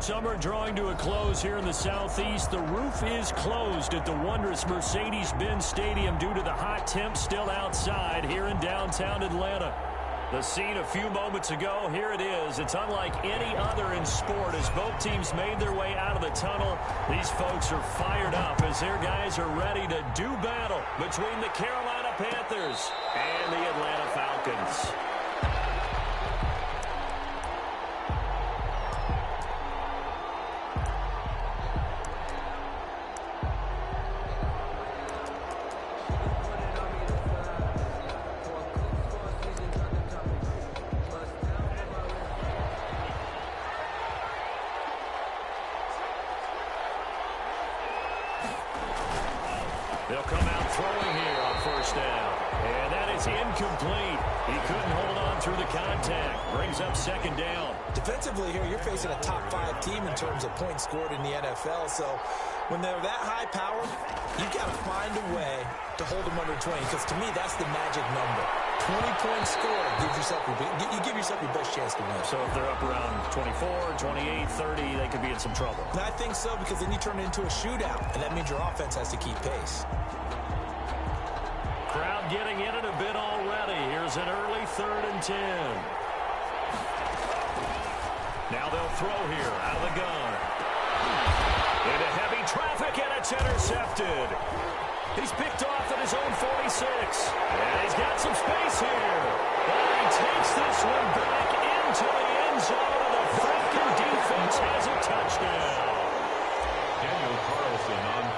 Summer drawing to a close here in the southeast. The roof is closed at the wondrous Mercedes-Benz Stadium due to the hot temps still outside here in downtown Atlanta. The scene a few moments ago, here it is. It's unlike any other in sport as both teams made their way out of the tunnel. These folks are fired up as their guys are ready to do battle between the Carolina Panthers and the Atlanta Falcons. They'll come out throwing here on first down. And that is incomplete. He couldn't hold on through the contact. Brings up second down. Defensively here, you're facing a top-5 team in terms of points scored in the NFL. So when they're that high-powered, you've got to find a way to hold them under 20. Because to me, that's the magic number. 20 points scored. You give yourself your best chance to win. So if they're up around 24, 28, 30, they could be in some trouble. And I think so, because then you turn it into a shootout, and that means your offense has to keep pace. Crowd getting in it a bit already. Here's an early 3rd and 10. Now they'll throw here out of the gun. Into heavy traffic, and it's intercepted. He's picked off at his own 46. And he's got some space here. And he takes this one back into the end zone. And the Falcon defense has a touchdown.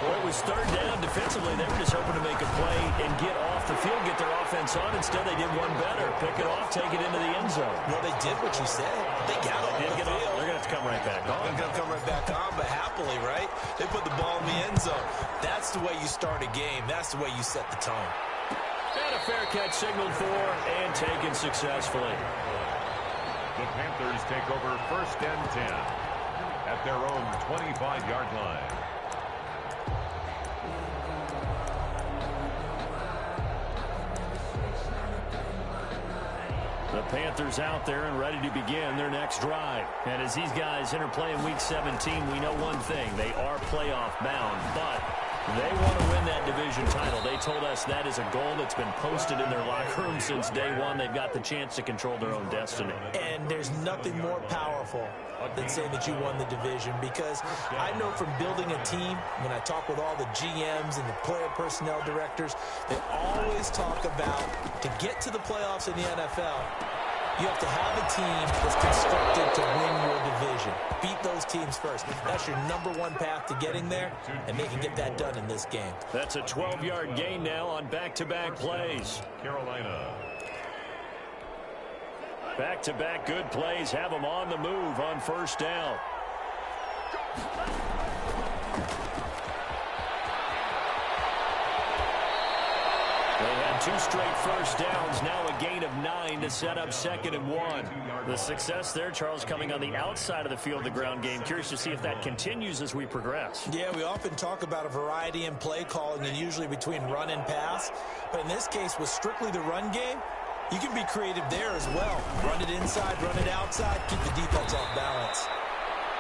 It was 3rd down. Defensively, they were just hoping to make a play and get off the field, get their offense on. Instead, they did one better. Pick it off, take it into the end zone. Well, they did what you said. They got it. They're going to have to come right back on. They're going to come right back on, but happily, right? They put the ball in the end zone. That's the way you start a game. That's the way you set the tone. And a fair catch signaled for and taken successfully. The Panthers take over 1st and 10 at their own 25-yard line. The Panthers out there and ready to begin their next drive. And as these guys interplay in Week 17, we know one thing. They are playoff bound, but they want to win that division title. They told us that is a goal that's been posted in their locker room since day one. They've got the chance to control their own destiny. And there's nothing more powerful than saying that you won the division, because I know from building a team, when I talk with all the GMs and the player personnel directors, they always talk about to get to the playoffs in the NFL, you have to have a team that's constructed to win your division. Beat those teams first. That's your #1 path to getting there, and they can get that done in this game. That's a 12-yard gain now on back-to-back plays. Carolina. Back-to-back good plays have them on the move on first down. They had 2 straight first downs, now a gain of 9 to set up 2nd and 1. The success there, Charles, coming on the outside of the field, the ground game. Curious to see if that continues as we progress. Yeah, we often talk about a variety in play calling and usually between run and pass. But in this case, with strictly the run game, you can be creative there as well. Run it inside, run it outside, keep the defense off balance.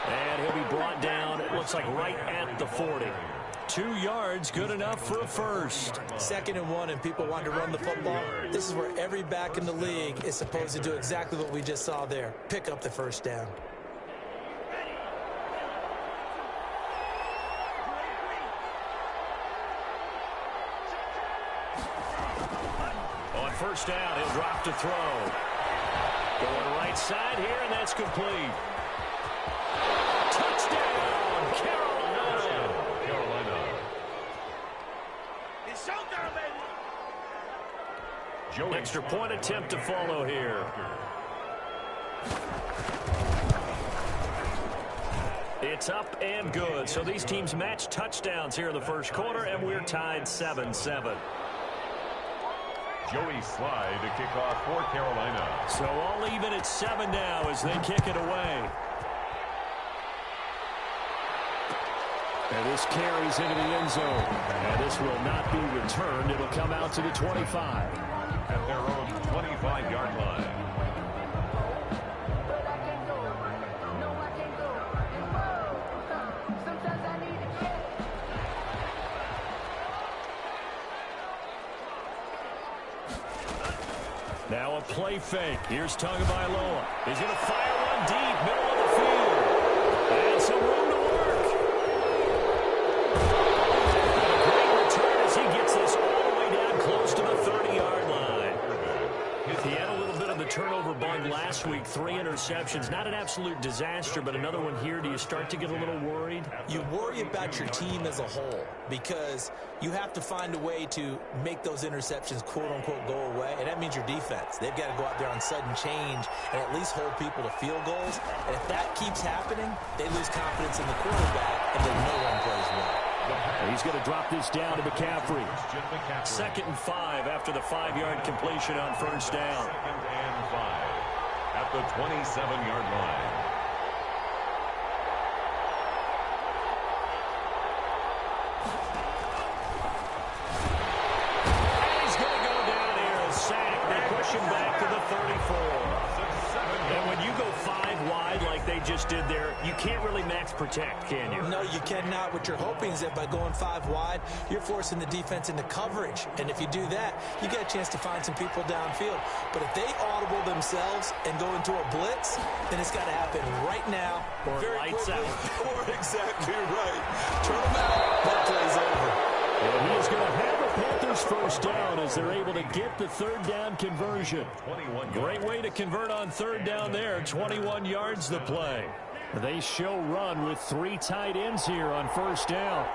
And he'll be brought down, it looks like right at the 40. 2 yards, good enough for a first. 2nd and 1, and people want to run the football. This is where every back in the league is supposed to do exactly what we just saw there. Pick up the first down. On first down, he'll drop to throw. Going right side here, and that's complete. Touchdown, Carolina. It's showtime, baby. Extra point attempt to follow here. It's up and good. So these teams match touchdowns here in the first quarter, and we're tied 7-7. Joey Slye to kick off for Carolina. So all even at 7 now as they kick it away. And this carries into the end zone. And this will not be returned. It'll come out to the 25. At their own 25-yard line. play fake. Here's Tagovailoa. He's going to fire one deep, middle of the field. And some room to work. And a great return as he gets this all the way down close to the 30-yard line. He had a little bit of the turnover bug last week. 3 interceptions. Not an absolute disaster, but another one here. Do you start to get a little worried? You worry about your team as a whole because you have to find a way to make those interceptions, quote-unquote, go away, and that means your defense. They've got to go out there on sudden change and at least hold people to field goals, and if that keeps happening, they lose confidence in the quarterback, and then no one plays well. He's going to drop this down to McCaffrey. 2nd and 5 after the 5-yard completion on first down. 2nd and 5 at the 27-yard line. And he's going to go down here and sack. They push him back to the 34. And when you go 5 wide like they just did there, you can't really max protect, can you? No, you cannot. What you're hoping is that by going 5 wide, you're forcing the defense into coverage. And if you do that, you get a chance to find some people downfield. But if they audible themselves and go into a blitz, then it's got to happen right now. Or lights out. Or exactly right. Turn them out. That play's over. And he is going to have a Panthers first down as they're able to get the 3rd down conversion. Great way to convert on 3rd down there. 21 yards the play. They show run with 3 tight ends here on first down.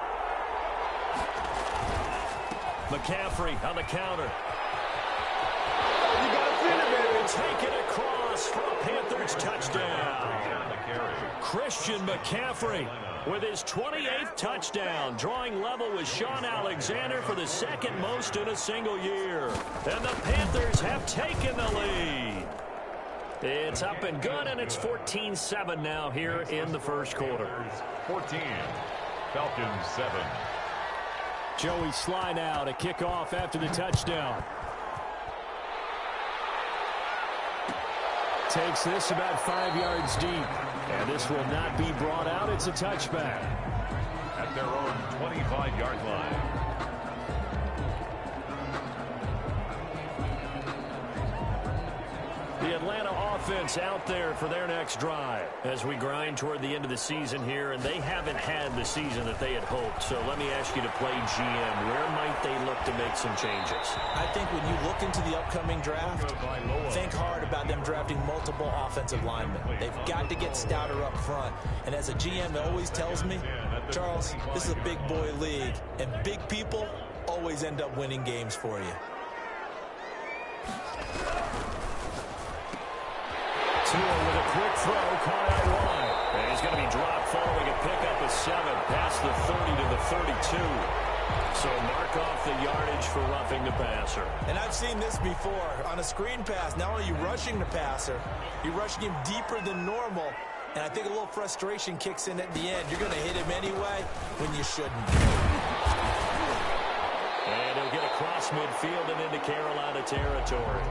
McCaffrey on the counter. You got to finish it. And take it across for a Panthers touchdown. Christian McCaffrey with his 28th touchdown, drawing level with Sean Alexander for the 2nd most in a single year. And the Panthers have taken the lead. It's up and good, and it's 14-7 now here in the first quarter. 14, Falcons 7. Joey Sly now to kick off after the touchdown. Takes this about 5 yards deep. And this will not be brought out. It's a touchback. At their own 25-yard line. The Atlanta offense out there for their next drive as we grind toward the end of the season here, and they haven't had the season that they had hoped. So let me ask you to play GM. Where might they look to make some changes? I think when you look into the upcoming draft, think hard about them drafting multiple offensive linemen. They've got to get stouter up front. And as a GM always tells me, Charles, this is a big boy league, and big people always end up winning games for you. Tua with a quick throw, caught out wide. And he's going to be dropped following a pickup of 7 past the 30 to the 32. So mark off the yardage for roughing the passer. And I've seen this before. On a screen pass, not only are you rushing the passer, you're rushing him deeper than normal. And I think a little frustration kicks in at the end. You're going to hit him anyway when you shouldn't. And he'll get across midfield and into Carolina territory.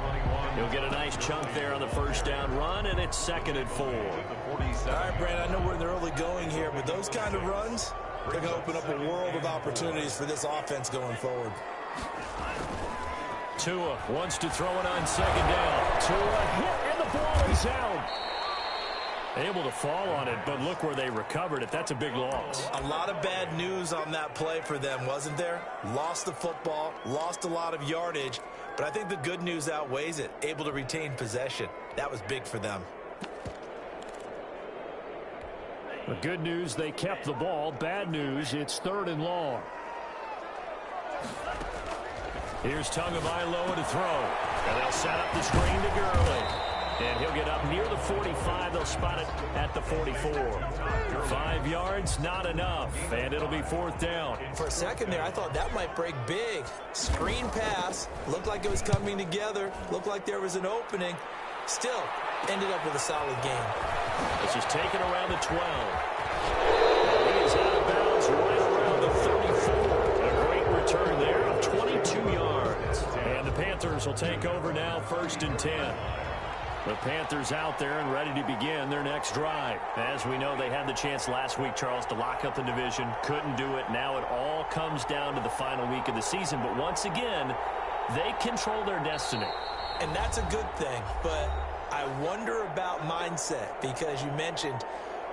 He'll get a nice chunk there on the first down run, and it's 2nd and 4. All right, Brandon, I know we're in the early going here, but those kind of runs, they're going to open up a world of opportunities for this offense going forward. Tua wants to throw it on 2nd down. Tua hit, and the ball is out. Able to fall on it, but look where they recovered it. That's a big loss. A lot of bad news on that play for them, wasn't there? Lost the football, lost a lot of yardage, but I think the good news outweighs it. Able to retain possession. That was big for them. The good news, they kept the ball. Bad news, it's 3rd and long. Here's Tagovailoa to throw. And they'll set up the screen to Gurley. And he'll get up near the 45. They'll spot it at the 44. 5 yards, not enough. And it'll be 4th down. For a second there, I thought that might break big. Screen pass. Looked like it was coming together. Looked like there was an opening. Still, ended up with a solid game. This is taken around the 12. And he is out of bounds right around the 34. A great return there of 22 yards. And the Panthers will take over now, 1st and 10. The Panthers out there and ready to begin their next drive. As we know, they had the chance last week, Charles, to lock up the division. Couldn't do it. Now it all comes down to the final week of the season. But once again, they control their destiny. And that's a good thing, but I wonder about mindset because you mentioned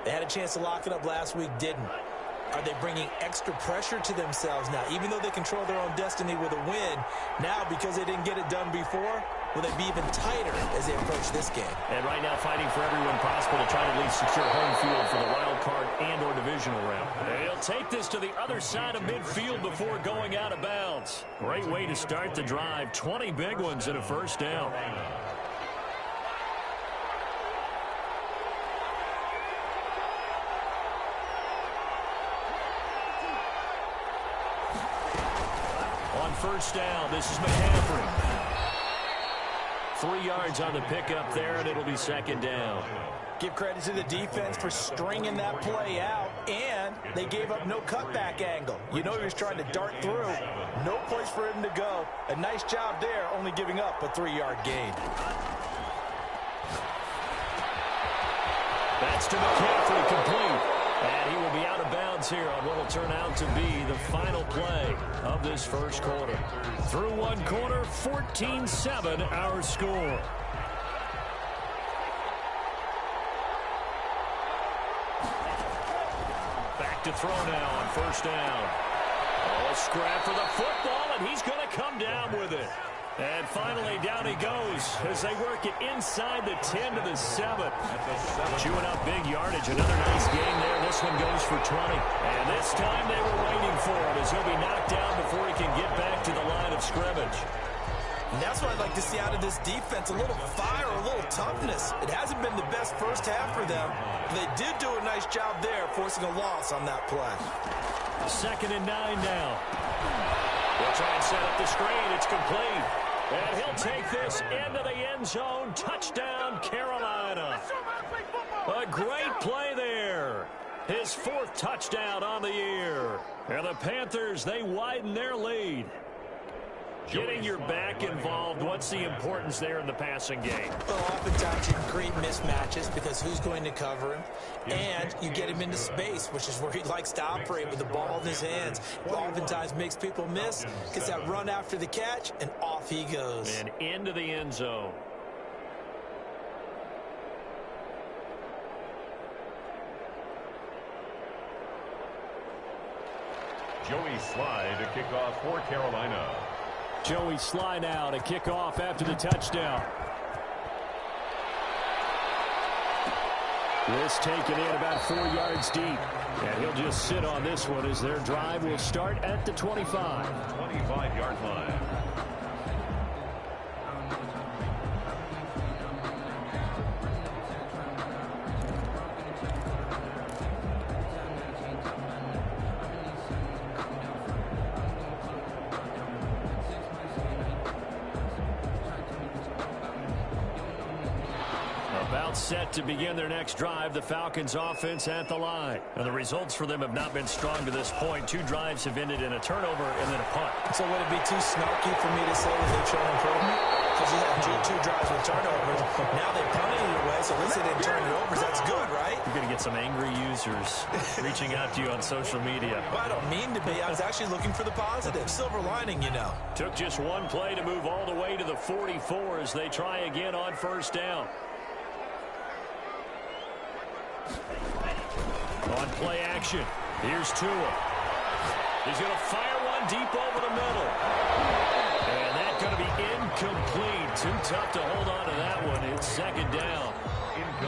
they had a chance to lock it up last week, didn't. Are they bringing extra pressure to themselves now? Even though they control their own destiny with a win, now because they didn't get it done before, will they be even tighter as they approach this game? And right now fighting for everyone possible to try to at least secure home field for the wild card and or divisional round. He'll take this to the other side of midfield before going out of bounds. Great way to start the drive. 20 big ones and a first down. First down, this is McCaffrey. 3 yards on the pickup there, and it'll be second down. Give credit to the defense for stringing that play out, and they gave up no cutback angle. You know he was trying to dart through. No place for him to go. A nice job there, only giving up a 3-yard gain. That's to McCaffrey, complete. And he will be out of bounds here on what will turn out to be the final play of this first quarter. Through one quarter, 14-7 our score. Back to throw now on first down. Oh, a scrap for the football, and he's going to come down with it. And finally, down he goes as they work it inside the 10 to the 7. Chewing up big yardage. Another nice game there. This one goes for 20. And this time they were waiting for it as he'll be knocked down before he can get back to the line of scrimmage. And that's what I'd like to see out of this defense. A little fire, a little toughness. It hasn't been the best first half for them. They did do a nice job there, forcing a loss on that play. 2nd and 9 now. They'll try and set up the screen. It's complete. And he'll take this into the end zone. Touchdown, Carolina. A great play there. His 4th touchdown on the year. And the Panthers, they widen their lead. Getting your back involved, what's the importance there in the passing game? Well, oftentimes you can create mismatches because who's going to cover him? And you get him into space, which is where he likes to operate with the ball in his hands. It oftentimes makes people miss, gets that run after the catch, and off he goes. And into the end zone. Joey Slye to kick off for Carolina. Joey Slye now to kick off after the touchdown. This taken in about 4 yards deep. And he'll just sit on this one as their drive will start at the 25. 25-yard line. Set to begin their next drive, the Falcons offense at the line. And the results for them have not been strong to this point. 2 drives have ended in a turnover and then a punt. So would it be too snarky for me to say that they've shown improvement? Because you have two drives with turnovers. Now they punted it away, so at least they didn't turn it over. That's good, right? You're going to get some angry users reaching out to you on social media. Well, I don't mean to be. I was actually looking for the positive. Silver lining, you know. Took just one play to move all the way to the 44 as they try again on first down. On play action, here's Tua. He's going to fire one deep over the middle. And that's going to be incomplete. Too tough to hold on to that one. It's second down.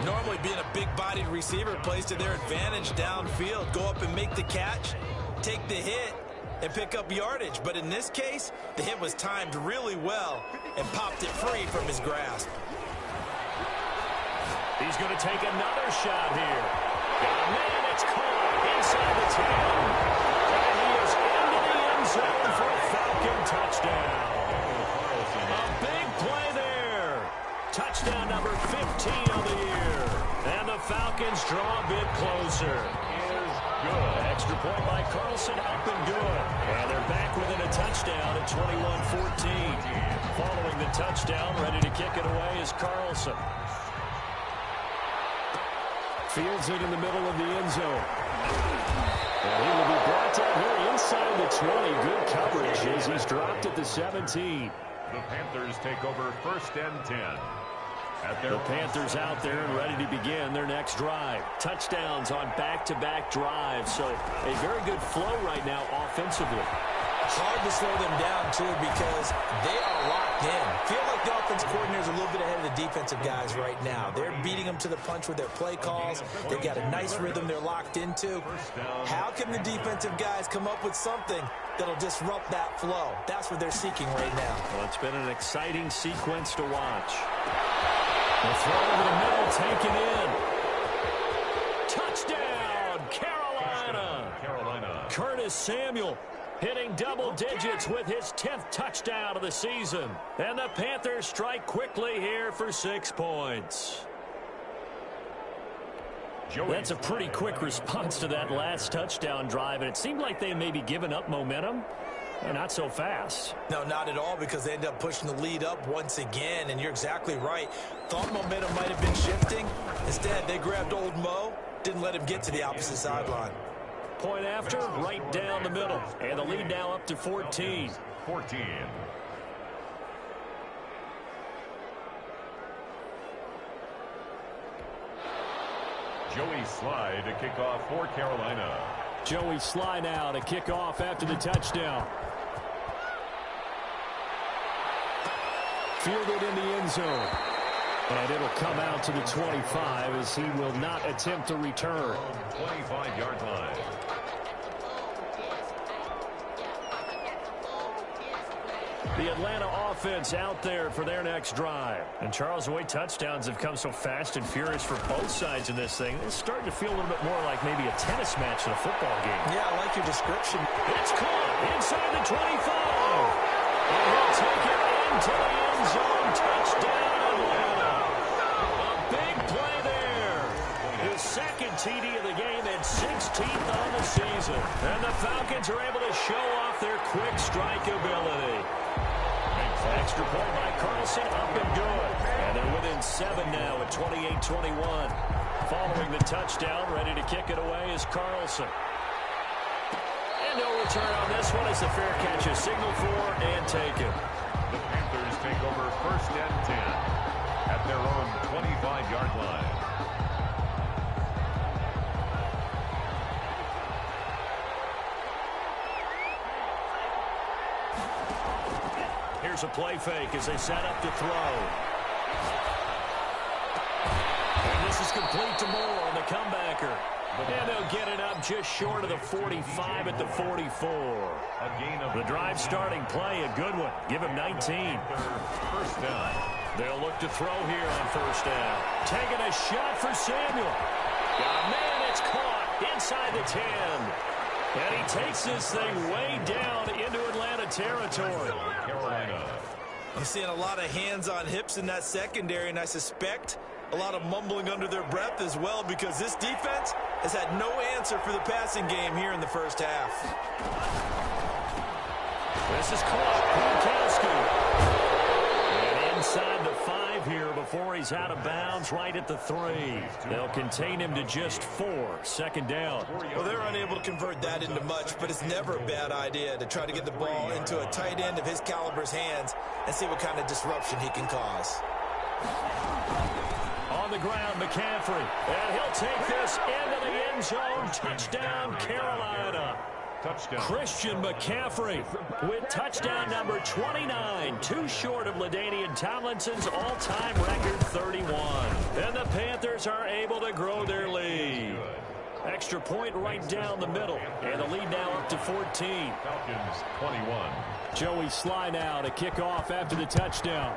Normally being a big-bodied receiver plays to their advantage downfield. Go up and make the catch, take the hit, and pick up yardage. But in this case, the hit was timed really well and popped it free from his grasp. He's going to take another shot here. Man, it's caught inside the 10. And he is into the end zone for a Falcon touchdown. A big play there. Touchdown number 15 of the year. And the Falcons draw a bit closer. Is good. Extra point by Carlson, up and good. And they're back within a touchdown at 21-14. Following the touchdown, ready to kick it away is Carlson. Fields it in the middle of the end zone. And he will be brought down here inside the 20. Good coverage as he's dropped at the 17. The Panthers take over 1st and 10. The Panthers out there and ready to begin their next drive. Touchdowns on back-to-back drives, so a very good flow right now offensively. Hard to slow them down, too, because they are locked in. Feel like the offensive coordinator's a little bit ahead of the defensive guys right now. They're beating them to the punch with their play calls. They've got a nice rhythm they're locked into. How can the defensive guys come up with something that'll disrupt that flow? That's what they're seeking right now. Well, it's been an exciting sequence to watch. The throw over the middle, taken in. Touchdown, Carolina. Curtis Samuel hitting double digits with his 10th touchdown of the season. And the Panthers strike quickly here for 6 points. That's a pretty quick response to that last touchdown drive, and it seemed like they may be giving up momentum. Not so fast. No, not at all, because they end up pushing the lead up once again, and you're exactly right. Thought momentum might have been shifting. Instead, they grabbed old Mo, didn't let him get to the opposite sideline. Point after, right down the middle, and the lead now up to 14. Joey Sly to kick off for Carolina. Joey Sly now to kick off after the touchdown. Fielded in the end zone. And it'll come out to the 25 as he will not attempt to return. 25-yard line. The Atlanta offense out there for their next drive. And Charles, the way touchdowns have come so fast and furious for both sides in this thing, it's starting to feel a little bit more like maybe a tennis match than a football game. Yeah, I like your description. It's caught inside the 25. And he'll take it into the end zone. Touchdown, Atlanta. A big play there. His second TD of the game and 16th on the season. And the Falcons are able to show off their quick strike ability. Extra point by Carlson, up and good. And they're within 7 now at 28-21. Following the touchdown, ready to kick it away is Carlson. And no return on this one as the fair catch is signaled for and taken. The Panthers take over 1st and 10 at their own 25-yard line. Here's a play fake as they set up to throw. And this is complete to Moore on the comebacker. And they'll get it up just short of the 45 at the 44. The drive starting play, a good one. Give him 19. First down. They'll look to throw here on first down. Taking a shot for Samuel. Man, it's caught inside the 10. And he takes this thing way down into Atlanta territory. Carolina. I'm seeing a lot of hands on hips in that secondary, and I suspect a lot of mumbling under their breath as well, because this defense has had no answer for the passing game here in the first half. This is caught. And inside the 5 here before he's out of bounds right at the 3. They'll contain him to just 4. Second down. Well, they're unable to convert that into much, but it's never a bad idea to try to get the ball into a tight end of his caliber's hands and see what kind of disruption he can cause. On the ground, McCaffrey. And he'll take this into the end zone. Touchdown, Carolina. Touchdown. Christian McCaffrey with touchdown number 29, too short of LaDainian Tomlinson's all-time record 31. And the Panthers are able to grow their lead. Extra point right down the middle, and the lead now up to 14. Falcons 21. Joey Sly now to kick off after the touchdown.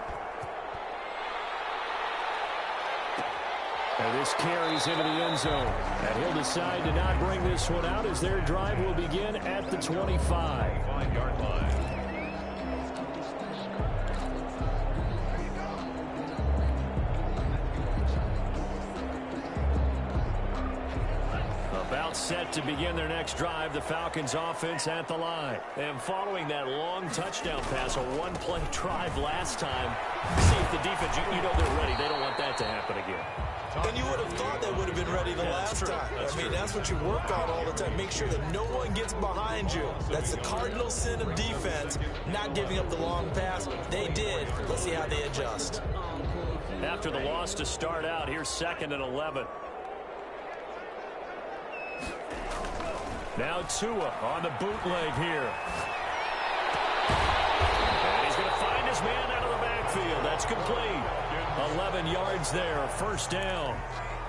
And this carries into the end zone. And he'll decide to not bring this one out as their drive will begin at the 25. 5-yard line. About set to begin their next drive, the Falcons offense at the line. And following that long touchdown pass, a one-play drive last time, see if the defense, you know they're ready. They don't want that to happen again. And you would have thought they would have been ready the last time. I mean, that's what you work on all the time. Make sure that no one gets behind you. That's the cardinal sin of defense, not giving up the long pass. They did. Let's see how they adjust. After the loss to start out, here's 2nd and 11. Now Tua on the bootleg here. And he's going to find his man out of the backfield. That's complete. 11 yards there, 1st down.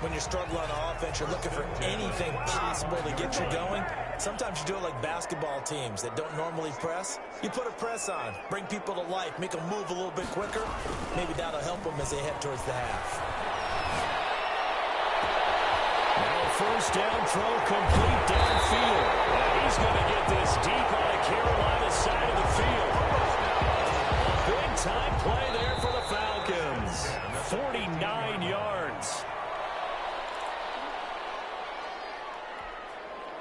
When you're struggling on offense, you're looking for anything possible to get you going. Sometimes you do it like basketball teams that don't normally press. You put a press on, bring people to life, make them move a little bit quicker. Maybe that'll help them as they head towards the half. Now 1st down throw complete downfield. And he's going to get this deep on the Carolina side of the field. Big-time play there for the Falcons. 49 yards.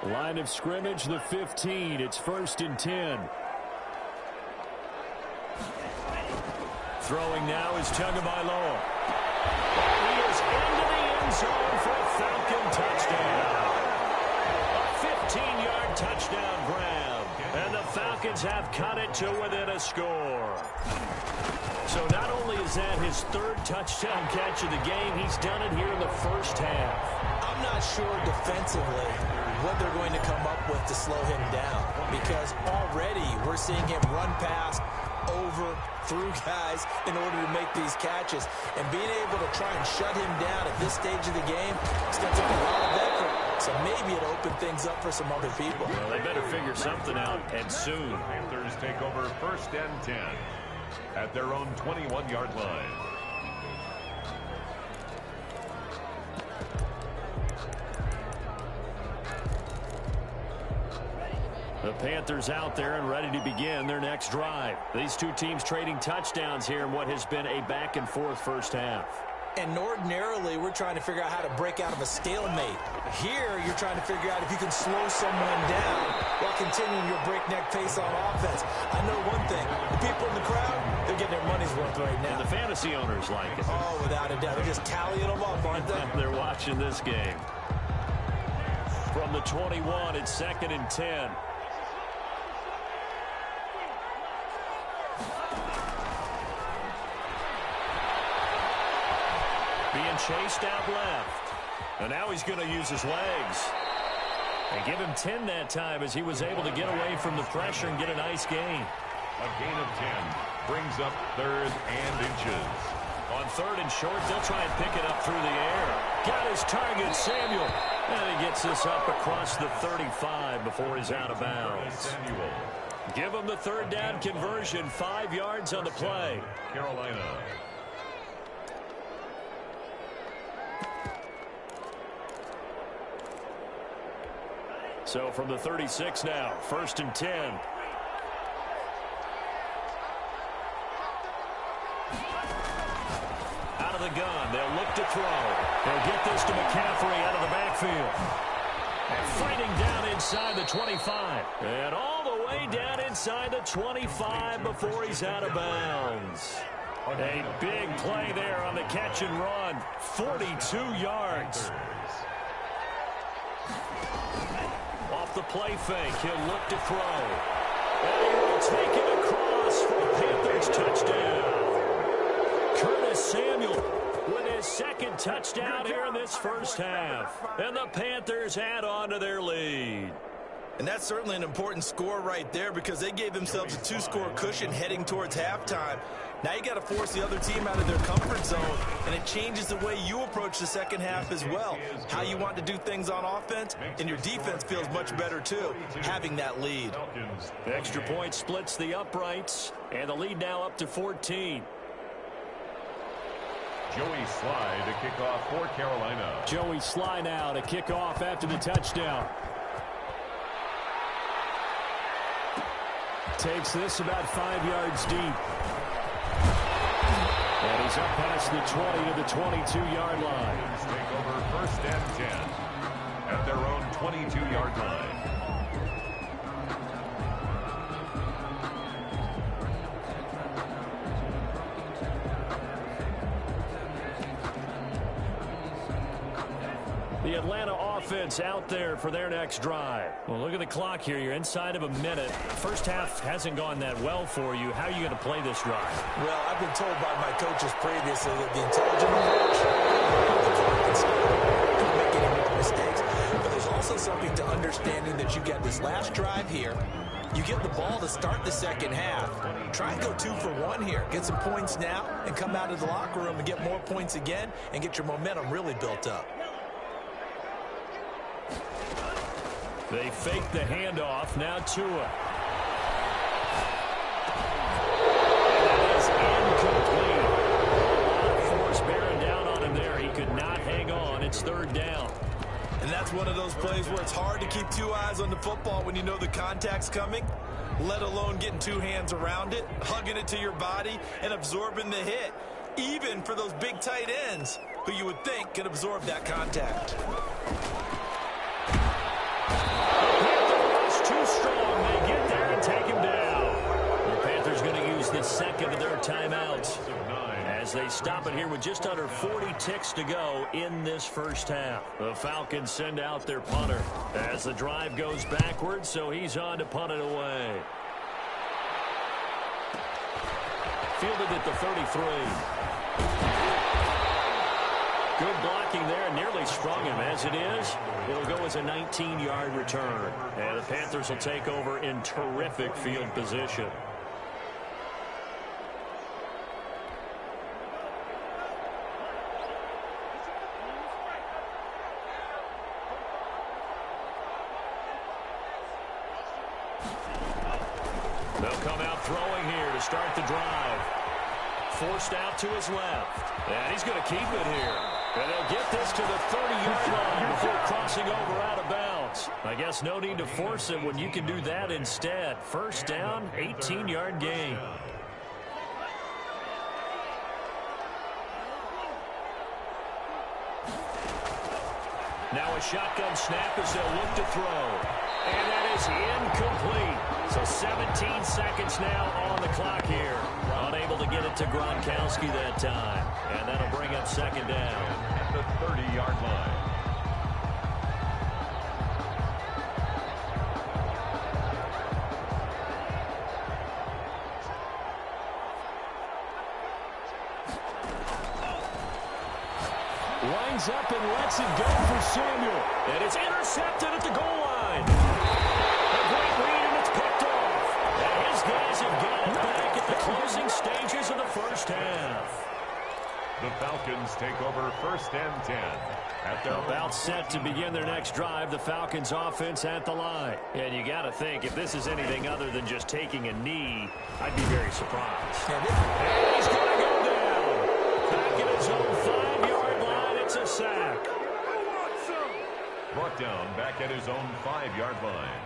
Line of scrimmage, the 15. It's 1st and 10. Throwing now is Tagovailoa. He is into the end zone for a Falcon touchdown. A 15-yard touchdown grab. And the Falcons have cut it to within a score. So not only is that his 3rd touchdown catch of the game, he's done it here in the 1st half. I'm not sure defensively what they're going to come up with to slow him down, because already we're seeing him run past, over, through guys in order to make these catches. And being able to try and shut him down at this stage of the game, it's going to take a lot of effort. So maybe it'll open things up for some other people. Well, they better figure something out, and soon. Panthers take over 1st and 10 at their own 21-yard line. The Panthers out there and ready to begin their next drive. These two teams trading touchdowns here in what has been a back-and-forth 1st half. And ordinarily, we're trying to figure out how to break out of a stalemate. Here, you're trying to figure out if you can slow someone down while continuing your breakneck pace on offense. I know one thing. The people in the crowd, they're getting their money's worth right now. And the fantasy owners like it. Oh, without a doubt. They're just tallying them up, aren't they? They're watching this game. From the 21, it's 2nd and 10. Being chased out left. And now he's going to use his legs. And give him 10 that time as he was able to get away from the pressure and get a nice gain. A gain of 10 brings up 3rd and inches. On 3rd and short, they'll try and pick it up through the air. Got his target, Samuel. And he gets this up across the 35 before he's out of bounds. Give him the 3rd down conversion, 5 yards on the play. Carolina. So from the 36 now, 1st and 10. Out of the gun, they'll look to throw. They'll get this to McCaffrey out of the backfield. And fighting down inside the 25. And all the way down inside the 25 before he's out of bounds. A big play there on the catch and run. 42 yards. Off the play fake, he'll look to throw. And he will take it across for the Panthers touchdown. Curtis Samuel with his 2nd touchdown here in this 1st half. And the Panthers add on to their lead. And that's certainly an important score right there, because they gave themselves a 2-score cushion heading towards halftime. Now you got to force the other team out of their comfort zone, and it changes the way you approach the 2nd half as well. How you want to do things on offense, and your defense feels much better too, having that lead. The extra point splits the uprights, and the lead now up to 14. Joey Sly to kick off for Carolina. Joey Sly now to kick off after the touchdown. Takes this about 5 yards deep. And he's up past the 20 to the 22-yard line. Take over 1st and 10 at their own 22-yard line. The Atlanta offense out there for their next drive. Well, look at the clock here. You're inside of a minute. First half hasn't gone that well for you. How are you going to play this drive? Well, I've been told by my coaches previously that the intelligent approach, the clock can stop. Don't make any more mistakes. But there's also something to understanding that you got this last drive here. You get the ball to start the second half. Try and go 2 for 1 here. Get some points now and come out of the locker room and get more points again and get your momentum really built up. They fake the handoff. Now Tua. And that is incomplete. A lot of force bearing down on him there. He could not hang on. It's 3rd down. And that's one of those plays where it's hard to keep 2 eyes on the football when you know the contact's coming, let alone getting 2 hands around it, hugging it to your body, and absorbing the hit, even for those big tight ends who you would think could absorb that contact. Too strong. They get there and take him down. The Panthers going to use the second of their timeouts as they stop it here with just under 40 ticks to go in this first half. The Falcons send out their punter as the drive goes backwards, so he's on to punt it away. Fielded at the 33. Good blocking there, nearly sprung him. As it is, it'll go as a 19-yard return. And the Panthers will take over in terrific field position. They'll come out throwing here to start the drive. Forced out to his left. And he's going to keep it here. And they'll get this to the 30-yard line before crossing over out of bounds. I guess no need to force it when you can do that instead. First down, 18-yard gain. Now a shotgun snap as they'll look to throw. And that is incomplete. So 17 seconds now on the clock here. Unable to get it to Gronkowski that time. And that'll bring up second down. At the 30-yard line. Lines up and lets it go for Samuel. And it's intercepted at the goal line. A great read, and it's picked off. And his guys have got it back at the closing stages of the first half. The Falcons take over 1st and 10. They're about set to begin their next drive. The Falcons offense at the line. And you got to think, if this is anything other than just taking a knee, I'd be very surprised. And he's going to go down. Back at his own 5-yard line, it's a sack. Brought down back at his own 5-yard line.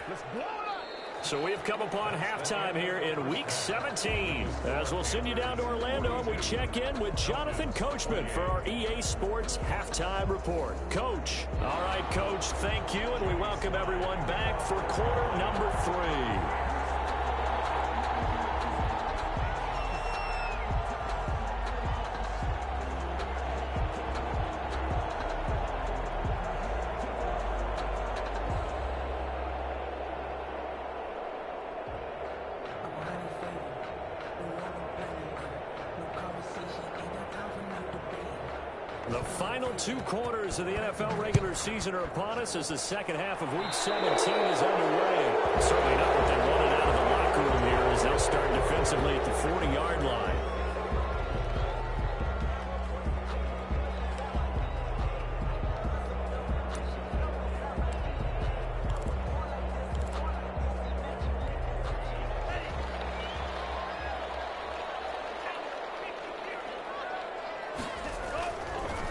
Let's blow it up. So we've come upon halftime here in Week 17. As we'll send you down to Orlando, and we check in with Jonathan Coachman for our EA Sports Halftime Report. Coach. All right, Coach, thank you, and we welcome everyone back for quarter number 3. 2 quarters of the NFL regular season are upon us as the second half of Week 17 is underway. Certainly not what they wanted out of the locker room here as they'll start defensively at the 40-yard line.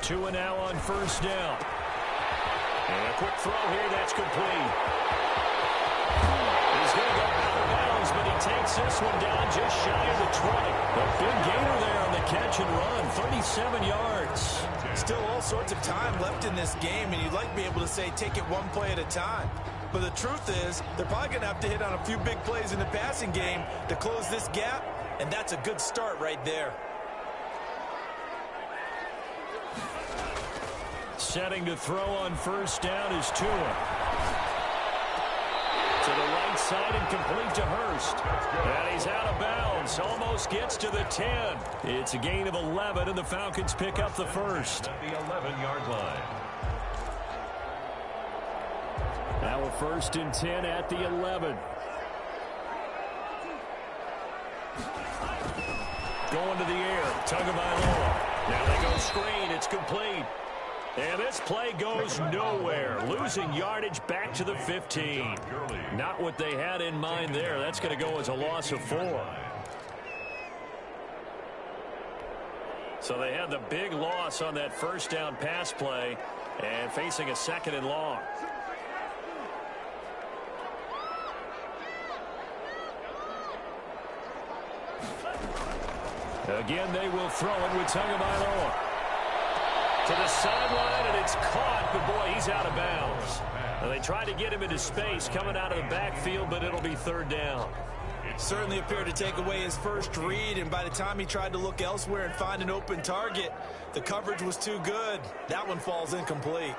Tua now on first down. And a quick throw here, that's complete. He's going to go out of bounds, but he takes this one down just shy of the 20. A big gainer there on the catch and run, 37 yards. Still all sorts of time left in this game, and you'd like to be able to say take it one play at a time. But the truth is, they're probably going to have to hit on a few big plays in the passing game to close this gap, and that's a good start right there. Setting to throw on first down is Tua. To the right side and complete to Hurst. And he's out of bounds. Almost gets to the 10. It's a gain of 11, and the Falcons pick up the first. At the 11-yard line. Now a 1st and 10 at the 11. Going to the air. Tagovailoa. Now they go screen. It's complete. And this play goes nowhere. Losing yardage back to the 15. Not what they had in mind there. That's going to go as a loss of 4. So they had the big loss on that first down pass play and facing a 2nd and long. Again, they will throw it with Tagovailoa. To the sideline, and it's caught, but boy, he's out of bounds. Now, they tried to get him into space coming out of the backfield, but it'll be 3rd down. It certainly appeared to take away his first read, and by the time he tried to look elsewhere and find an open target, the coverage was too good. That one falls incomplete.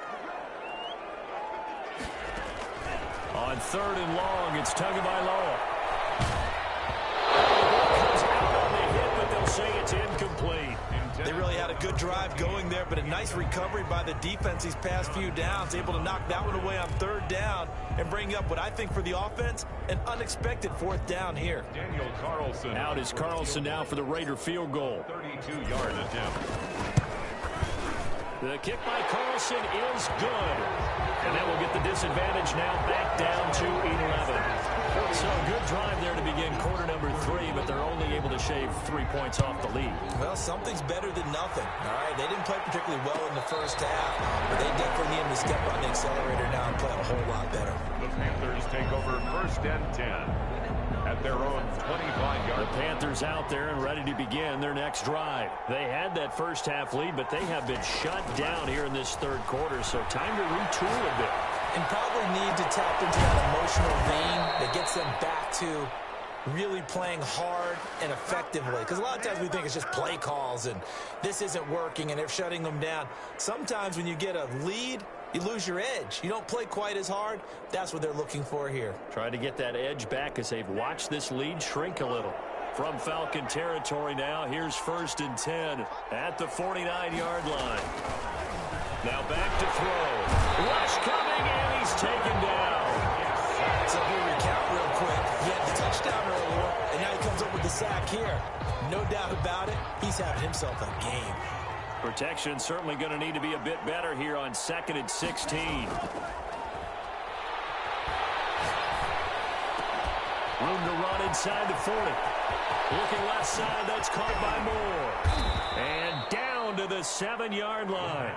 On 3rd and long, it's Tagovailoa. Comes out on the hit, but they'll say it's incomplete. They really had a good drive going there, but a nice recovery by the defense these past few downs, able to knock that one away on 3rd down and bring up what I think for the offense, an unexpected 4th down here. Daniel Carlson. Out is Carlson now for the Raider field goal. 32-yard attempt. The kick by Carlson is good. And that will get the disadvantage now back down to 11. So a good drive there to begin quarter number 3, but they're only able to shave 3 points off the lead. Well, something's better than nothing. All right, they didn't play particularly well in the first half, but they definitely need to step on the accelerator now and play a whole lot better. The Panthers take over 1st and 10 at their own 25-yard. The Panthers out there and ready to begin their next drive. They had that first half lead, but they have been shut down here in this 3rd quarter, so time to retool a bit. And probably need to tap into that emotional vein that gets them back to really playing hard and effectively. Because a lot of times we think it's just play calls and this isn't working and they're shutting them down. Sometimes when you get a lead, you lose your edge. You don't play quite as hard. That's what they're looking for here. Trying to get that edge back as they've watched this lead shrink a little. From Falcon territory now, here's 1st and 10 at the 49-yard line. Now back to throw. Rush coming, and he's taken down. So here we recount real quick. He had the touchdown earlier, and now he comes up with the sack here. No doubt about it, he's having himself a game. Protection certainly going to need to be a bit better here on 2nd and 16. Room to run inside the 40. Looking left side, that's caught by Moore. And down to the 7-yard line.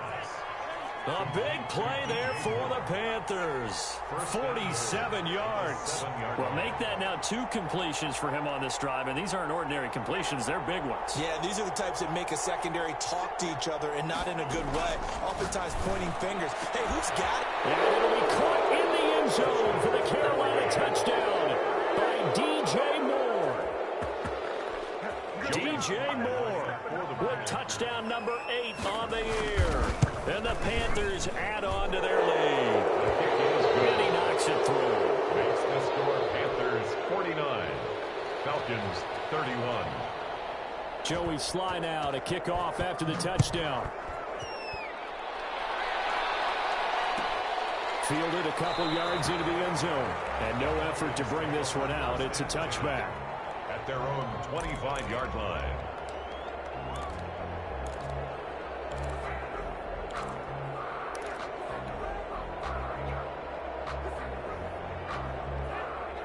A big play there for the Panthers. 47 yards. Well, make that now 2 completions for him on this drive, and these aren't ordinary completions. They're big ones. Yeah, these are the types that make a secondary talk to each other and not in a good way. Oftentimes pointing fingers. Hey, who's got it? And it'll be caught in the end zone for the Carolina touchdown by DJ Moore. DJ Moore with touchdown number 8 on the year. And the Panthers add on to their lead. And he knocks it through. Makes the score Panthers 49, Falcons 31. Joey Sly now to kick off after the touchdown. Fielded a couple yards into the end zone. And no effort to bring this one out. It's a touchback. At their own 25-yard line.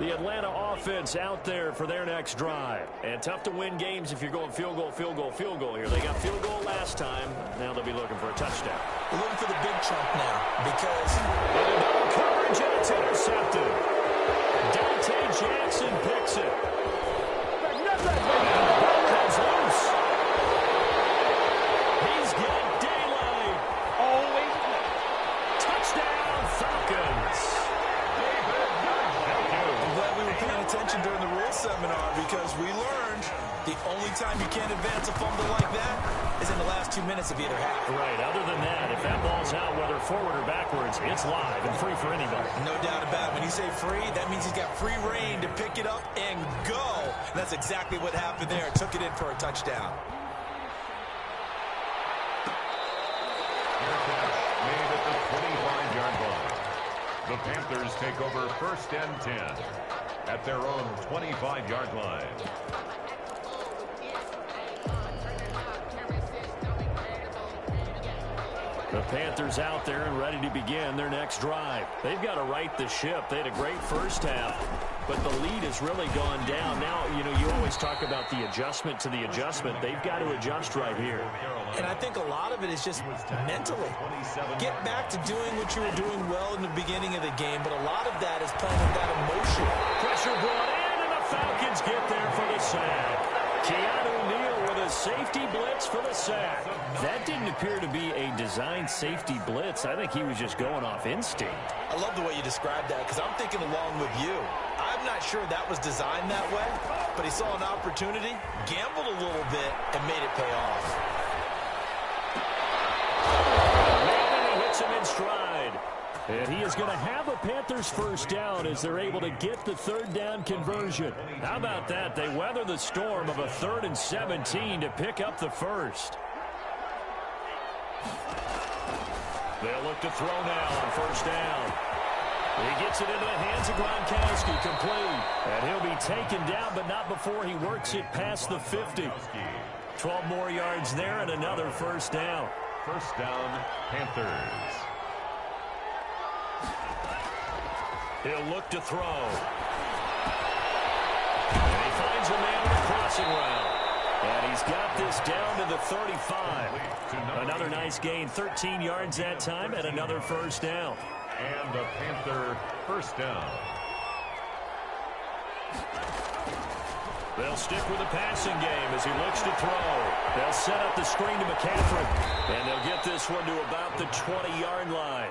The Atlanta offense out there for their next drive. And tough to win games if you're going field goal, field goal, field goal here. They got field goal last time. Now they'll be looking for a touchdown. We're looking for the big chunk now because... And double coverage, and it's intercepted. Dante Jackson picks it. Comes loose. He's got daylight. Touchdown, Falcons. I'm glad we were paying attention during the rules seminar because we learned the only time you can't advance a fumble like that is in the last 2 minutes of either half. Right. Other than that, if that ball's out, whether forward or backwards, it's live and free for anybody. No doubt about it. When you say free, that means he's got free reign to pick it up and go. And that's exactly what happened there. Took it in for a touchdown. Made at the 25-yard line. The Panthers take over 1st and 10 at their own 25-yard line. The Panthers out there and ready to begin their next drive. They've got to right the ship. They had a great first half, but the lead has really gone down. Now, you always talk about the adjustment to the adjustment. They've got to adjust right here. And I think a lot of it is just mentally. Get back to doing what you were doing well in the beginning of the game, but a lot of that is playing with that emotion. Pressure brought in, and the Falcons get there for the sack. Keanu Neal with a safety blitz for the sack. That didn't appear to be a designed safety blitz. I think he was just going off instinct. I love the way you described that because I'm thinking along with you. I'm not sure that was designed that way, but he saw an opportunity, gambled a little bit, and made it pay off. Maybe hits him in stride. And he is going to have a Panthers first down as they're able to get the 3rd down conversion. How about that? They weather the storm of a 3rd and 17 to pick up the first. They'll look to throw now on 1st down. He gets it into the hands of Gronkowski, complete. And he'll be taken down, but not before he works it past the 50. 12 more yards there and another 1st down. 1st down, Panthers. He'll look to throw. And he finds a man with a crossing route. And he's got this down to the 35. Another nice gain, 13 yards that time, and another 1st down. And the Panther 1st down. They'll stick with the passing game as he looks to throw. They'll set up the screen to McCaffrey. And they'll get this one to about the 20-yard line.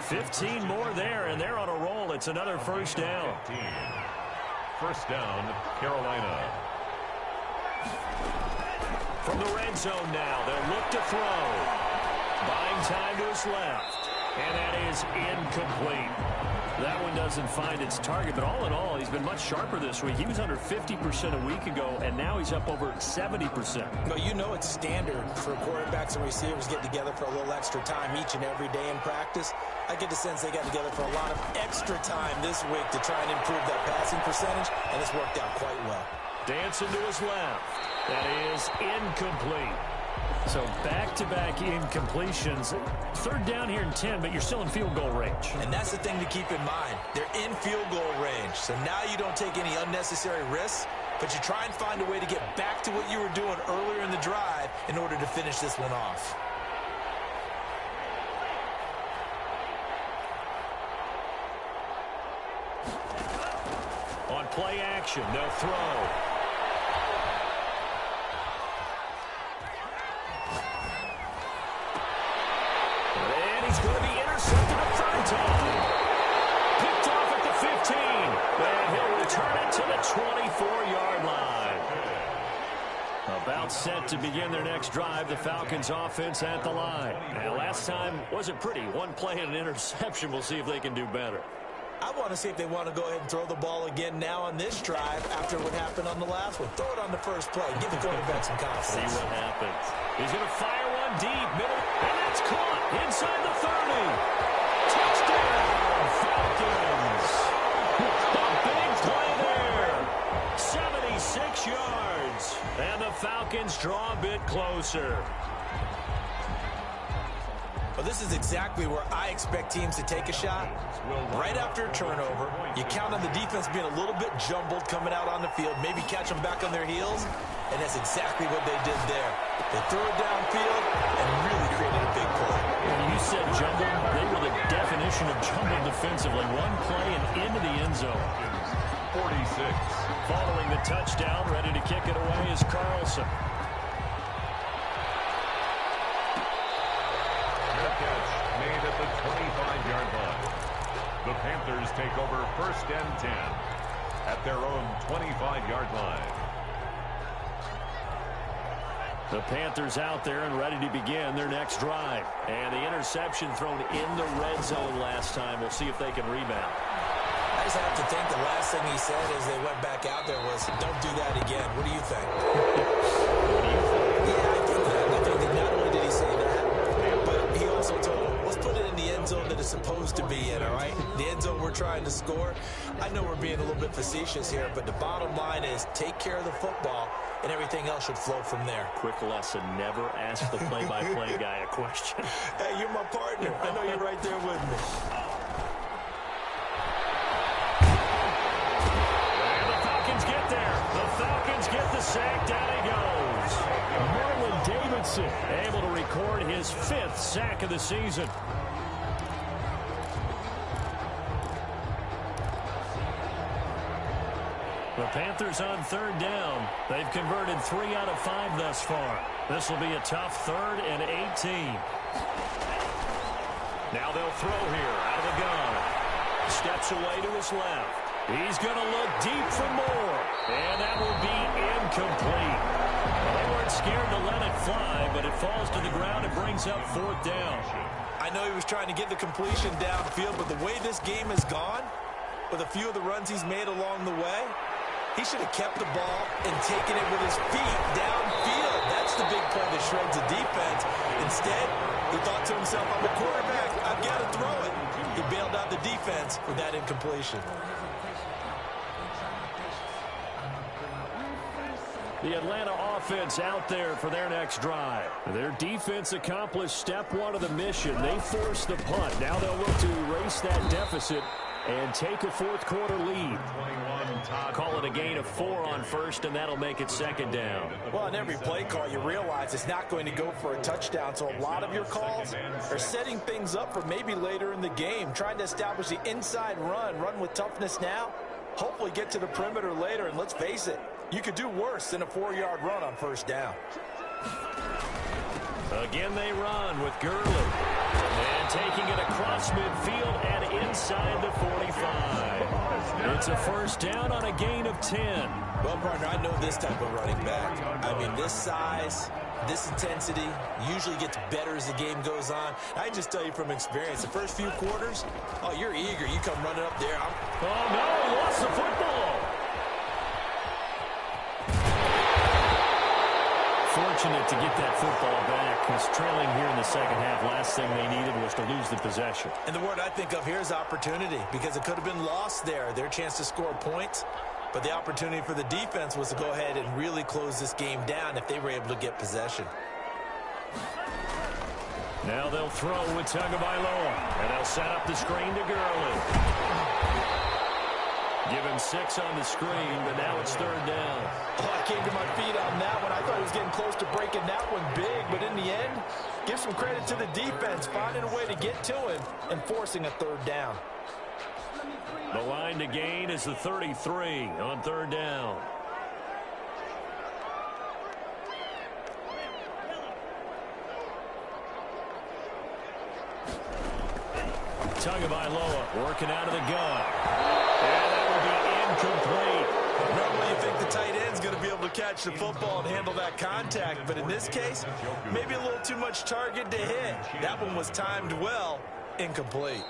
15 more there, and they're on a roll. It's another 1st down. 1st down, Carolina. From the red zone now, they'll look to throw. Buying time to his left. And that is incomplete. That one doesn't find its target, but all in all, he's been much sharper this week. He was under 50% a week ago, and now he's up over 70%. Well, it's standard for quarterbacks and receivers to get together for a little extra time each and every day in practice. I get the sense they got together for a lot of extra time this week to try and improve that passing percentage, and it's worked out quite well. Dancing to his left. That is incomplete. So back-to-back incompletions. 3rd down here in 10, but you're still in field goal range. And that's the thing to keep in mind. They're in field goal range. So now you don't take any unnecessary risks, but you try and find a way to get back to what you were doing earlier in the drive in order to finish this one off. On play action, they'll throw. He's going to be intercepted a 3rd time. Picked off at the 15. And he'll return it to the 24-yard line. About set to begin their next drive. The Falcons offense at the line. Now, last time wasn't pretty. One play and an interception. We'll see if they can do better. I want to see if they want to go ahead and throw the ball again now on this drive after what happened on the last one. Throw it on the first play. Give the quarterback some confidence. See what happens. He's going to fire one deep. Middle, and that's caught inside the 30. Touchdown, Falcons. A big play there. 76 yards. And the Falcons draw a bit closer. Well, this is exactly where I expect teams to take a shot. Right after a turnover, you count on the defense being a little bit jumbled coming out on the field, maybe catch them back on their heels, and that's exactly what they did there. They threw it downfield and really created a big play. When you said jumbled, they were the definition of jumbled defensively. One play and into the end zone. 46. Following the touchdown, ready to kick it away is Carlson. Made at the 25-yard line. The Panthers take over 1st and 10 at their own 25-yard line. The Panthers out there and ready to begin their next drive. And the interception thrown in the red zone last time. We'll see if they can rebound. I just have to think the last thing he said as they went back out there was, don't do that again. What do you think? What do you think? Yeah, I think that. I think that not only did he say that, but he also told him, let's put it in the end zone that it's supposed to be in, all right? The end zone we're trying to score. I know we're being a little bit facetious here, but the bottom line is take care of the football, and everything else should flow from there. Quick lesson, never ask the play-by-play guy a question. Hey, you're my partner. I know you're right there with me. Get there. The Falcons get the sack. Down he goes. Marlon Davidson able to record his 5th sack of the season. The Panthers on 3rd down. They've converted 3 out of 5 thus far. This will be a tough 3rd and 18. Now they'll throw here out of the gun. Steps away to his left. He's going to look deep for more. And that will be incomplete. Well, they weren't scared to let it fly, but it falls to the ground and brings up 4th down. I know he was trying to get the completion downfield, but the way this game has gone, with a few of the runs he's made along the way, he should have kept the ball and taken it with his feet downfield. That's the big play that shreds the defense. Instead, he thought to himself, I'm a quarterback. I've got to throw it. He bailed out the defense with that incompletion. The Atlanta offense out there for their next drive. Their defense accomplished step 1 of the mission. They forced the punt. Now they'll look to erase that deficit and take a 4th quarter lead. Call it a gain of 4 on 1st, and that'll make it 2nd down. Well, on every play call, you realize it's not going to go for a touchdown, so a lot of your calls are setting things up for maybe later in the game, trying to establish the inside run with toughness now, hopefully get to the perimeter later, and let's face it, you could do worse than a 4-yard run on 1st down. Again they run with Gurley. And taking it across midfield and inside the 45. It's a 1st down on a gain of 10. Well, partner, I know this type of running back. I mean, this size, this intensity usually gets better as the game goes on. I just tell you from experience, the first few quarters, oh, you're eager. You come running up there. Oh, no, he lost the football. Fortunate to get that football back. Was trailing here in the 2nd half. Last thing they needed was to lose the possession. And the word I think of here is opportunity, because it could have been lost there. Their chance to score points. But the opportunity for the defense was to go ahead and really close this game down if they were able to get possession. Now they'll throw with Tagovailoa. And they'll set up the screen to Gurley. Give him 6 on the screen, but now it's 3rd down. Oh, I came to my feet on that one. I thought he was getting close to breaking that one big, but in the end, give some credit to the defense, finding a way to get to him and forcing a 3rd down. The line to gain is the 33 on 3rd down. Tagovailoa working out of the gun. And that will be incomplete. Normally you think the tight end's going to be able to catch the football and handle that contact, but in this case, maybe a little too much target to hit. That one was timed well, incomplete.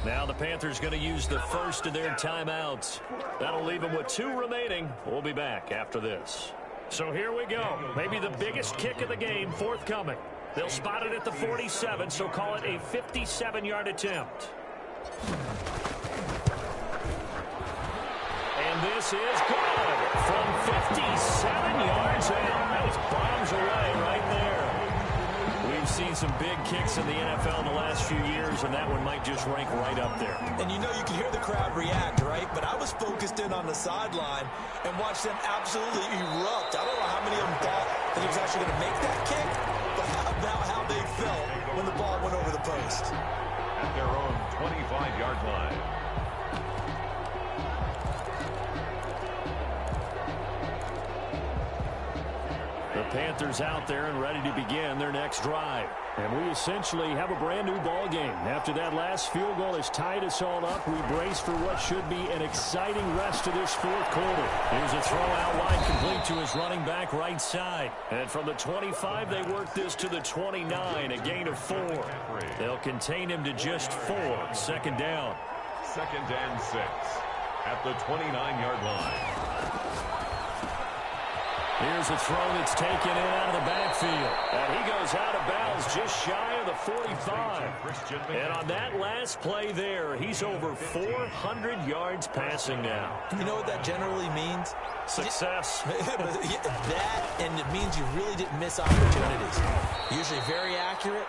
Now the Panthers going to use the first of their timeouts. That'll leave them with 2 remaining. We'll be back after this. So here we go. Maybe the biggest kick of the game forthcoming. They'll spot it at the 47, so call it a 57-yard attempt. And this is good from 57 yards out. That was bombs away right there. We've seen some big kicks in the NFL in the last few years, and that one might just rank right up there. And you know you can hear the crowd react, right? But I was focused in on the sideline and watched them absolutely erupt. I don't know how many of them thought that he was actually going to make that kick, but how about how they felt when the ball went over the post? At their own 25-yard line. The Panthers out there and ready to begin their next drive. And we essentially have a brand new ball game. After that last field goal has tied us all up, we brace for what should be an exciting rest of this fourth quarter. Here's a throw out wide, complete to his running back right side. And from the 25, they work this to the 29, a gain of 4. They'll contain him to just 4. Second down. 2nd and 6 at the 29-yard line. Here's a throw that's taken in out of the backfield. And he goes out of bounds just shy of the 45. And on that last play there, he's over 400 yards passing now. You know what that generally means? Success. That, and it means you really didn't miss opportunities. Usually very accurate.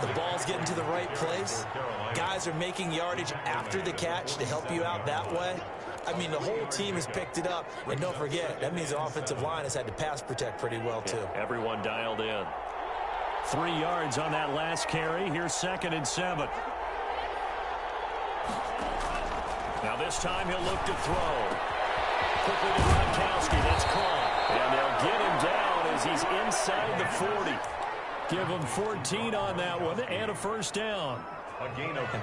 The ball's getting to the right place. Guys are making yardage after the catch to help you out that way. I mean, the whole team has picked it up. And don't forget, that means the offensive line has had to pass protect pretty well, too. Everyone dialed in. 3 yards on that last carry. Here's 2nd and 7. Now this time he'll look to throw. Quickly to Gronkowski. That's caught. And they'll get him down as he's inside the 40. Give him 14 on that one and a first down. And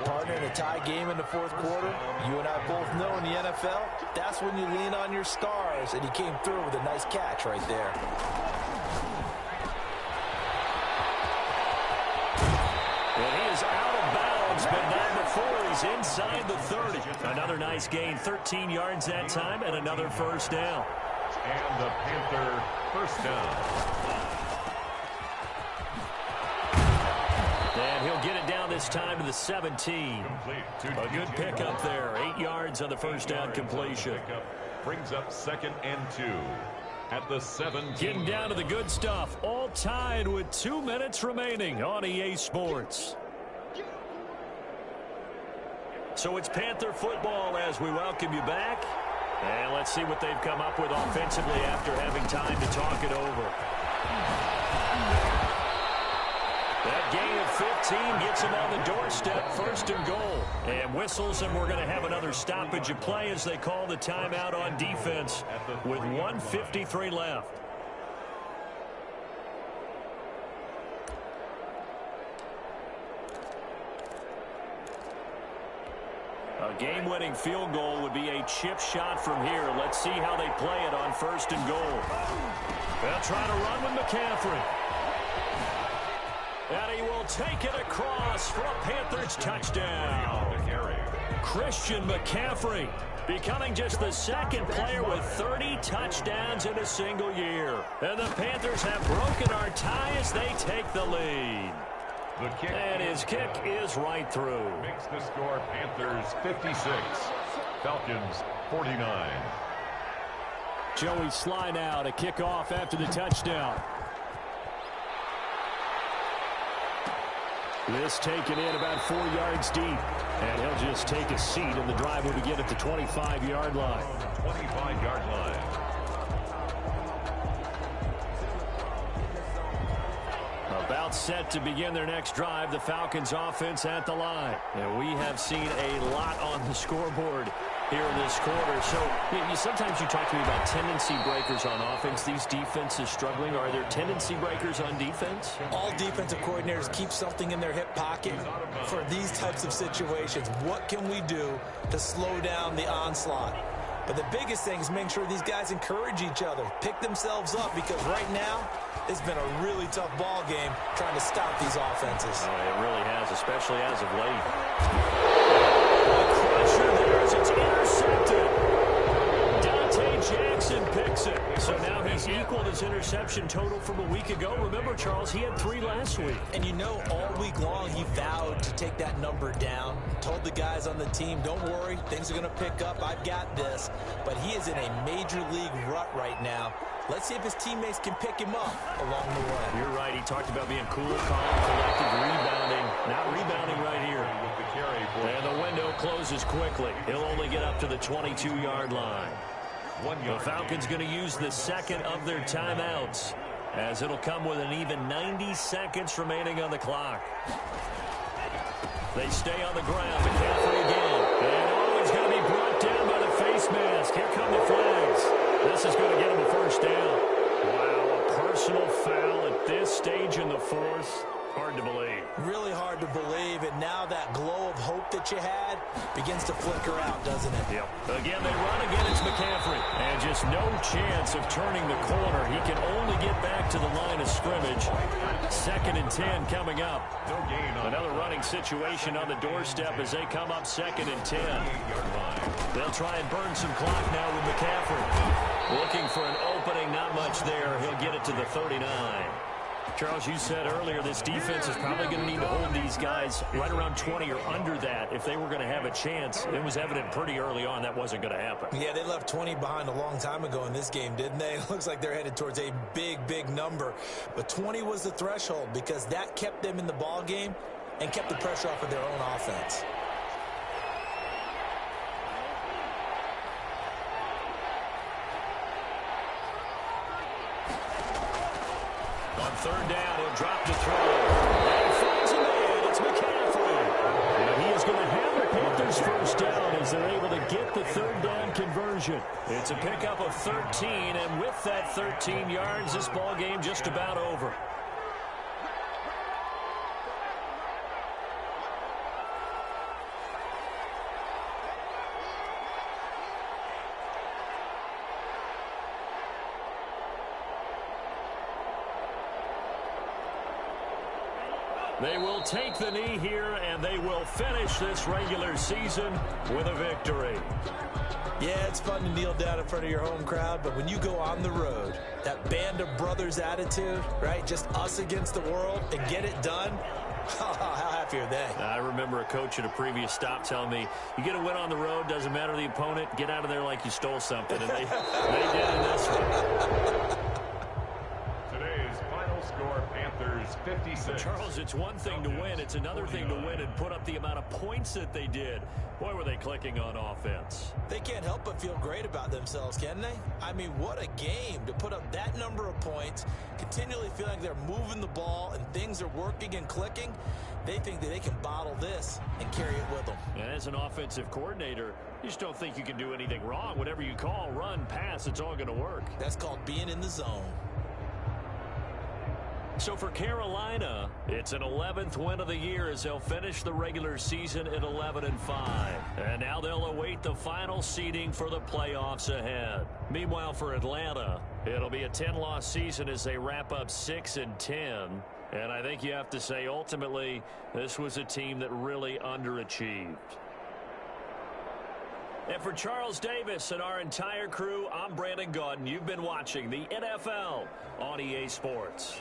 partner, in a tie game in the fourth quarter, you and I both know in the NFL, that's when you lean on your stars, and he came through with a nice catch right there. And he is out of bounds, but not before he's inside the 30. Another nice gain, 13 yards that time, and another first down. And the Panther first down. And he'll get it down this time to the 17. A good pickup there. 8 yards on the first down completion. Brings up 2nd and 2 at the 17. Getting down to the good stuff. All tied with 2 minutes remaining on EA Sports. So it's Panther football as we welcome you back. And let's see what they've come up with offensively after having time to talk it over. That gain of 15 gets him on the doorstep, 1st and goal. And whistles, and we're going to have another stoppage of play as they call the timeout on defense with 1:53 left. A game-winning field goal would be a chip shot from here. Let's see how they play it on 1st and goal. They'll try to run with McCaffrey. And he will take it across for a Panthers touchdown. Christian McCaffrey becoming just the 2nd player with 30 touchdowns in a single year. And the Panthers have broken our tie as they take the lead. And his kick is right through. Makes the score Panthers 56, Falcons 49. Joey Sly now to kick off after the touchdown. This taken in about 4 yards deep. And he'll just take a seat, and the drive will begin at the 25-yard line. 25-yard line. About set to begin their next drive, the Falcons offense at the line. And we have seen a lot on the scoreboard here in this quarter. So sometimes you talk to me about tendency breakers on offense. These defenses struggling. Are there tendency breakers on defense? All defensive coordinators keep something in their hip pocket for these types of situations. What can we do to slow down the onslaught? But the biggest thing is making sure these guys encourage each other, pick themselves up, because right now it's been a really tough ball game trying to stop these offenses. Oh, it really has, especially as of late. A crusher there as it's intercepted. Dante Jackson picks it. So now he's equaled his interception total from a week ago. Remember, Charles, he had 3 last week. And you know, all week long he vowed to take that number down. Told the guys on the team, don't worry, things are going to pick up. I've got this. But he is in a major league rut right now. Let's see if his teammates can pick him up along the way. You're right. He talked about being cool, calm, collected, rebounding. Not rebounding right here. And the window closes quickly. He'll only get up to the 22-yard line. The Falcons going to use the 2nd of their timeouts, as it'll come with an even 90 seconds remaining on the clock. They stay on the ground. McCaffrey again. And he's going to be brought down by the face mask. Here come the flags. This is going to get him a first down. Wow, a personal foul at this stage in the fourth. Hard to believe. Really hard to believe, and now that glow of hope that you had begins to flicker out, doesn't it? Yep. Again, they run again. It's McCaffrey. And just no chance of turning the corner. He can only get back to the line of scrimmage. 2nd and 10 coming up. No gain on another running situation on the doorstep as they come up 2nd and 10. They'll try and burn some clock now with McCaffrey. Looking for an opening, not much there. He'll get it to the 39. Charles, you said earlier this defense is probably going to need to hold these guys right around 20 or under that if they were going to have a chance. It was evident pretty early on that wasn't going to happen. Yeah, they left 20 behind a long time ago in this game, didn't they? It looks like they're headed towards a big, big number. But 20 was the threshold because that kept them in the ball game and kept the pressure off of their own offense. On 3rd down, he'll drop to throw. And finds a man. It's McCaffrey. And he is going to have the Panthers first down as they're able to get the 3rd down conversion. It's a pickup of 13, and with that 13 yards, this ball game just about over. They will take the knee here, and they will finish this regular season with a victory. Yeah, it's fun to kneel down in front of your home crowd, but when you go on the road, that band of brothers attitude, right, just us against the world, and get it done, how happy are they? I remember a coach at a previous stop telling me, you get a win on the road, doesn't matter the opponent, get out of there like you stole something, and they did in this one. Today's final score, Panthers 56. Charles, it's one thing to win. It's another thing to win and put up the amount of points that they did. Boy, were they clicking on offense. They can't help but feel great about themselves, can they? I mean, what a game to put up that number of points, continually feel like they're moving the ball and things are working and clicking. They think that they can bottle this and carry it with them. And as an offensive coordinator, you just don't think you can do anything wrong. Whatever you call, run, pass, it's all going to work. That's called being in the zone. So for Carolina, it's an 11th win of the year as they'll finish the regular season at 11-5. And now they'll await the final seeding for the playoffs ahead. Meanwhile, for Atlanta, it'll be a 10-loss season as they wrap up 6-10. And I think you have to say, ultimately, this was a team that really underachieved. And for Charles Davis and our entire crew, I'm Brandon Gaudin. You've been watching the NFL on EA Sports.